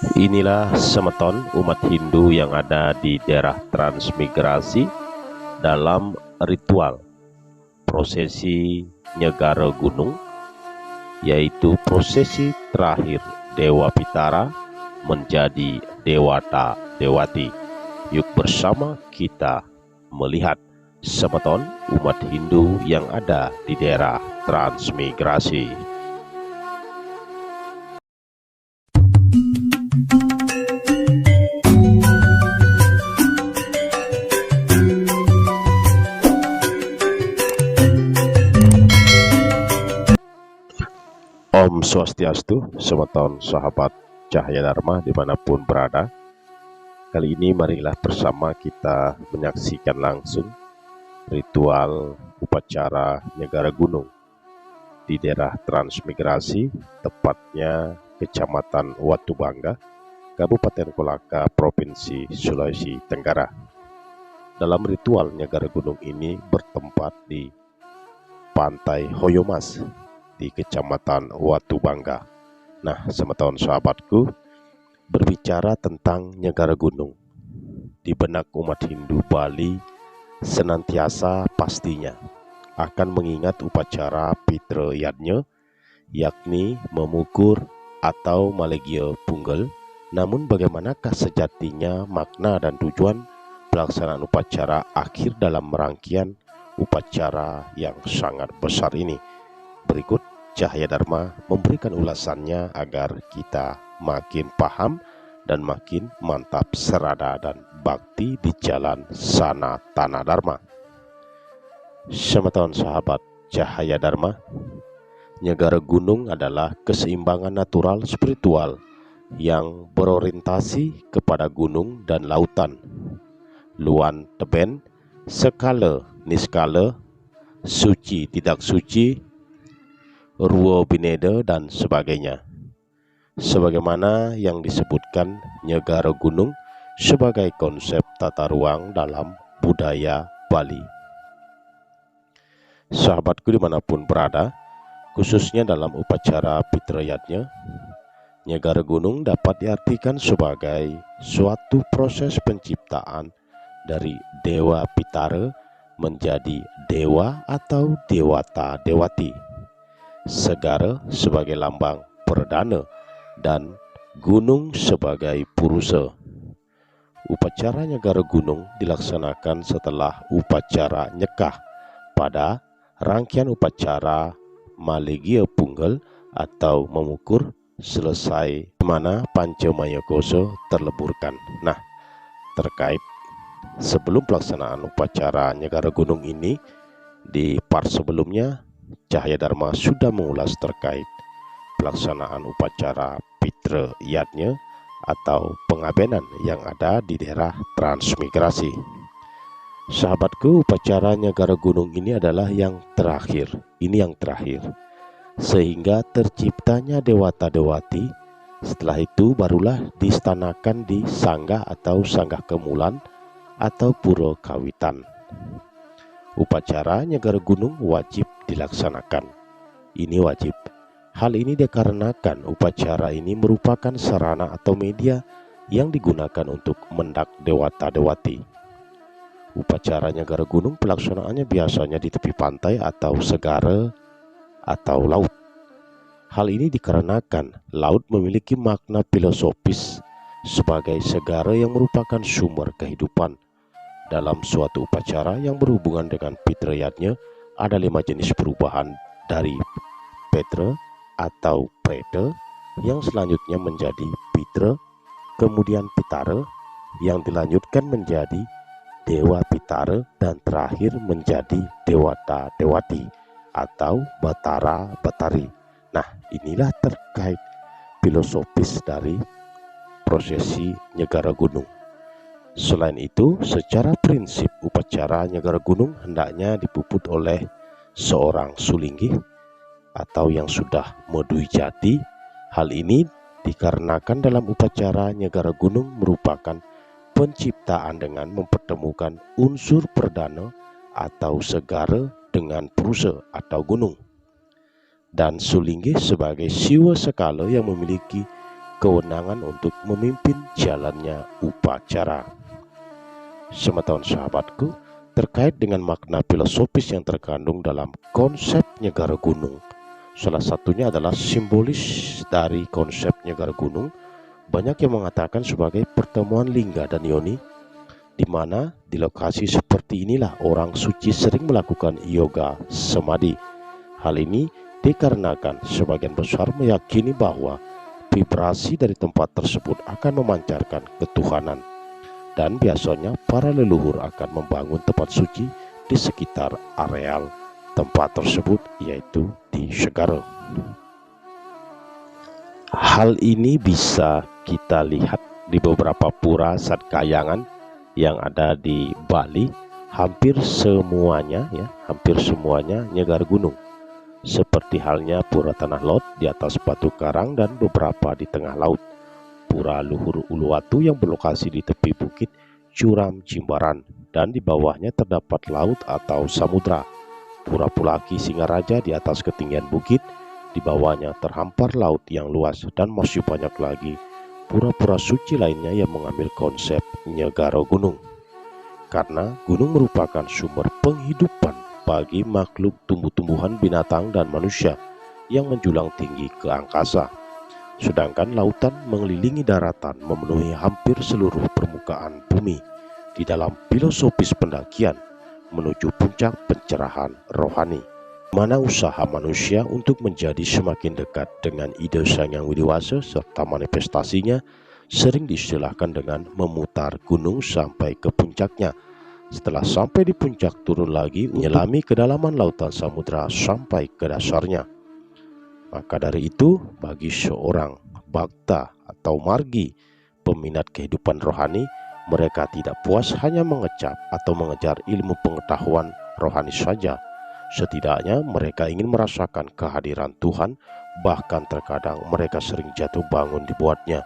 Inilah semeton umat Hindu yang ada di daerah transmigrasi dalam ritual prosesi Nyegara Gunung, yaitu prosesi terakhir Dewa Pitara menjadi Dewata Dewati. Yuk bersama kita melihat semeton umat Hindu yang ada di daerah transmigrasi. Om Swastiastu, semeton sahabat Cahaya Dharma dimanapun berada. Kali ini marilah bersama kita menyaksikan langsung ritual upacara Nyegara Gunung di daerah transmigrasi, tepatnya Kecamatan Watubangga, Kabupaten Kolaka, Provinsi Sulawesi Tenggara. Dalam ritual Nyegara Gunung ini bertempat di Pantai Hoyomas di Kecamatan Watubangga. Nah, semeton sahabatku, berbicara tentang Nyegara Gunung di benak umat Hindu Bali senantiasa pastinya akan mengingat upacara Pitra Yadnya, yakni memukur atau Malegya Punggel. Namun bagaimanakah sejatinya makna dan tujuan pelaksanaan upacara akhir dalam rangkaian upacara yang sangat besar ini? Berikut Cahaya Dharma memberikan ulasannya agar kita makin paham dan makin mantap serada dan bakti di jalan sana tanah Dharma. Semeton sahabat Cahaya Dharma, Nyegara Gunung adalah keseimbangan natural spiritual yang berorientasi kepada gunung dan lautan, luan teben, skala niskala, suci tidak suci, ruo bineda, dan sebagainya. Sebagaimana yang disebutkan Nyegara Gunung sebagai konsep tata ruang dalam budaya Bali. Sahabatku dimanapun berada, khususnya dalam upacara Pitra Yadnya, Nyegara Gunung dapat diartikan sebagai suatu proses penciptaan dari Dewa Pitara menjadi Dewa atau Dewata Dewati. Segara sebagai lambang perdana dan gunung sebagai purusa. Upacara Nyegara Gunung dilaksanakan setelah upacara nyekah pada rangkaian upacara Malegya Punggel atau memukur selesai, di mana Pancamaya Koso terleburkan. Nah, terkait sebelum pelaksanaan upacara Nyegara Gunung ini, di part sebelumnya Cahaya Dharma sudah mengulas terkait pelaksanaan upacara Pitra Yadnya atau pengabenan yang ada di daerah transmigrasi. Sahabatku, upacara Nyegara Gunung ini adalah yang terakhir. Ini yang terakhir. Sehingga terciptanya Dewata Dewati. Setelah itu barulah diistanakan di Sanggah atau Sanggah Kemulan atau Pura Kawitan. Upacara Nyegara Gunung wajib dilaksanakan. Ini wajib. Hal ini dikarenakan upacara ini merupakan sarana atau media yang digunakan untuk mendak Dewata Dewati. Upacara Nyegara Gunung pelaksanaannya biasanya di tepi pantai atau segara atau laut. Hal ini dikarenakan laut memiliki makna filosofis sebagai segara yang merupakan sumber kehidupan. Dalam suatu upacara yang berhubungan dengan Pitra Yadnya, ada 5 jenis perubahan dari Petra atau Preta, yang selanjutnya menjadi Pitra, kemudian Pitara, yang dilanjutkan menjadi Dewa Pitara, dan terakhir menjadi Dewata Dewati atau Batara Batari. Nah, inilah terkait filosofis dari prosesi Nyegara Gunung. Selain itu, secara prinsip upacara Nyegara Gunung hendaknya dipuput oleh seorang sulinggih atau yang sudah medui jati. Hal ini dikarenakan dalam upacara Nyegara Gunung merupakan penciptaan dengan mempertemukan unsur perdana atau segara dengan purusa atau gunung. Dan sulinggih sebagai siwa sekala yang memiliki kewenangan untuk memimpin jalannya upacara. Semeton sahabatku, terkait dengan makna filosofis yang terkandung dalam konsep Nyegara Gunung, salah satunya adalah simbolis dari konsep Nyegara Gunung. Banyak yang mengatakan sebagai pertemuan lingga dan yoni, di mana di lokasi seperti inilah orang suci sering melakukan yoga samadhi. Hal ini dikarenakan sebagian besar meyakini bahwa vibrasi dari tempat tersebut akan memancarkan ketuhanan, dan biasanya para leluhur akan membangun tempat suci di sekitar areal tempat tersebut, yaitu di Segara. Hal ini bisa kita lihat di beberapa pura Satkayangan yang ada di Bali. Hampir semuanya Nyegara Gunung, seperti halnya Pura Tanah Lot di atas batu karang dan beberapa di tengah laut. Pura Luhur Uluwatu yang berlokasi di tepi bukit Curam Jimbaran, dan di bawahnya terdapat laut atau samudra. Pura Pulaki Singaraja di atas ketinggian bukit, di bawahnya terhampar laut yang luas, dan masih banyak lagi pura-pura suci lainnya yang mengambil konsep Nyegara Gunung. Karena gunung merupakan sumber penghidupan bagi makhluk tumbuh-tumbuhan, binatang, dan manusia yang menjulang tinggi ke angkasa. Sedangkan lautan mengelilingi daratan, memenuhi hampir seluruh permukaan bumi. Di dalam filosofis pendakian menuju puncak pencerahan rohani, mana usaha manusia untuk menjadi semakin dekat dengan ide Sang Yang Widiwasa serta manifestasinya sering diistilahkan dengan memutar gunung sampai ke puncaknya. Setelah sampai di puncak, turun lagi menyelami kedalaman lautan samudra sampai ke dasarnya. Maka dari itu, bagi seorang bhakta atau margi, peminat kehidupan rohani, mereka tidak puas hanya mengecap atau mengejar ilmu pengetahuan rohani saja. Setidaknya mereka ingin merasakan kehadiran Tuhan, bahkan terkadang mereka sering jatuh bangun dibuatnya.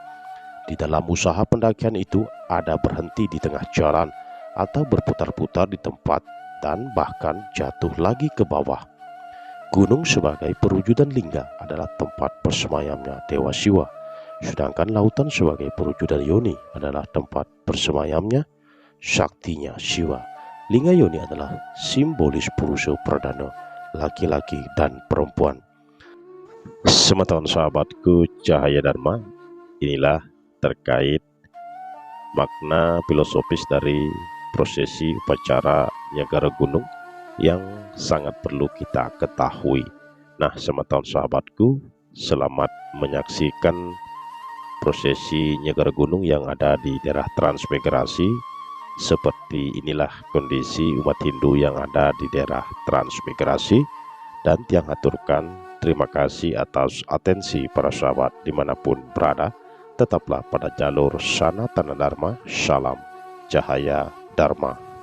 Di dalam usaha pendakian itu ada berhenti di tengah jalan atau berputar-putar di tempat dan bahkan jatuh lagi ke bawah. Gunung sebagai perwujudan lingga adalah tempat bersemayamnya Dewa Siwa, sedangkan lautan sebagai perwujudan yoni adalah tempat bersemayamnya saktinya Siwa. Lingga yoni adalah simbolis Purusa Pradana, laki-laki dan perempuan. Semeton sahabatku Cahaya Dharma, inilah terkait makna filosofis dari prosesi upacara Nyegara Gunung yang sangat perlu kita ketahui. Nah, semeton sahabatku, selamat menyaksikan prosesi Nyegara Gunung yang ada di daerah Transmigrasi. Seperti inilah kondisi umat Hindu yang ada di daerah Transmigrasi, dan tiang haturkan terima kasih atas atensi para sahabat dimanapun berada. Tetaplah pada jalur Sanatana Dharma. Salam Cahaya Dharma.